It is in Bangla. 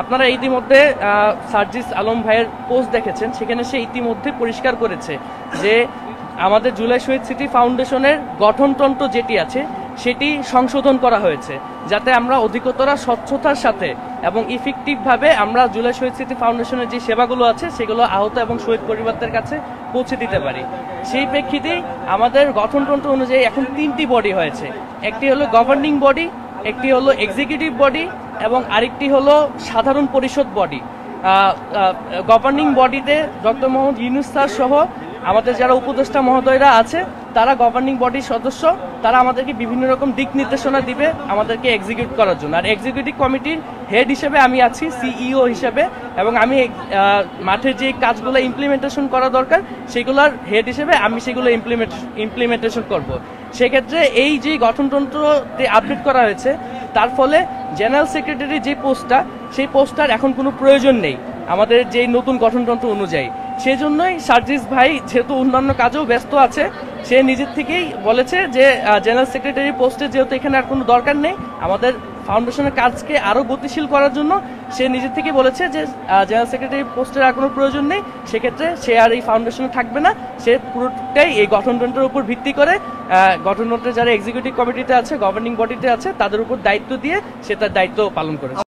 আপনারা ইতিমধ্যে সার্জিস আলম ভাইয়ের পোস্ট দেখেছেন, সেখানে সে ইতিমধ্যে পরিষ্কার করেছে যে আমাদের জুলাই শহীদ স্মৃতি ফাউন্ডেশনের গঠনতন্ত্র যেটি আছে সেটি সংশোধন করা হয়েছে, যাতে আমরা অধিকতর স্বচ্ছতার সাথে এবং ইফেক্টিভভাবে আমরা জুলাই শহীদ স্মৃতি ফাউন্ডেশনের যে সেবাগুলো আছে সেগুলো আহত এবং শহীদ পরিবারদের কাছে পৌঁছে দিতে পারি। সেই প্রেক্ষিতেই আমাদের গঠনতন্ত্র অনুযায়ী এখন 3টি বডি হয়েছে। একটি হলো গভর্নিং বডি, একটি হলো এক্সিকিউটিভ বডি এবং আরেকটি হলো সাধারণ পরিষদ বডি। গভর্নিং বডিতে ডক্টর মোহাম্মদ ইউনূস স্যার সহ আমাদের যারা উপদেষ্টা মহোদয়রা আছে তারা গভর্নিং বডির সদস্য, তারা আমাদেরকে বিভিন্ন রকম দিক নির্দেশনা দিবে আমাদেরকে এক্সিকিউট করার জন্য। আর এক্সিকিউটিভ কমিটির হেড হিসেবে আমি আছি, সিইও হিসেবে, এবং আমি মাঠের যে কাজগুলো ইমপ্লিমেন্টেশন করা দরকার সেগুলোর হেড হিসেবে আমি সেগুলো ইমপ্লিমেন্টেশন করব। সেক্ষেত্রে এই যে গঠনতন্ত্রতে আপডেট করা হয়েছে তার ফলে জেনারেল সেক্রেটারি যে পোস্টটা, সেই পোস্টটার এখন কোনো প্রয়োজন নেই আমাদের যে নতুন গঠনতন্ত্র অনুযায়ী। সেই জন্যই সার্জিস ভাই যেহেতু অন্যান্য কাজেও ব্যস্ত আছে, সে নিজের থেকেই বলেছে যে জেনারেল সেক্রেটারি পোস্টে যেহেতু এখানে আর কোনো দরকার নেই, আমাদের ফাউন্ডেশনের কাজকে আরও গতিশীল করার জন্য সে নিজের থেকে বলেছে যে জেনারেল সেক্রেটারি পোস্টের আর কোনো প্রয়োজন নেই, সেক্ষেত্রে সে আর এই ফাউন্ডেশনে থাকবে না। সে পুরোটাই এই গঠনতন্ত্রের উপর ভিত্তি করে গঠনতন্ত্রের যারা এক্সিকিউটিভ কমিটিতে আছে, গভর্নিং বডিতে আছে, তাদের উপর দায়িত্ব দিয়ে সে তার দায়িত্ব পালন করেছে।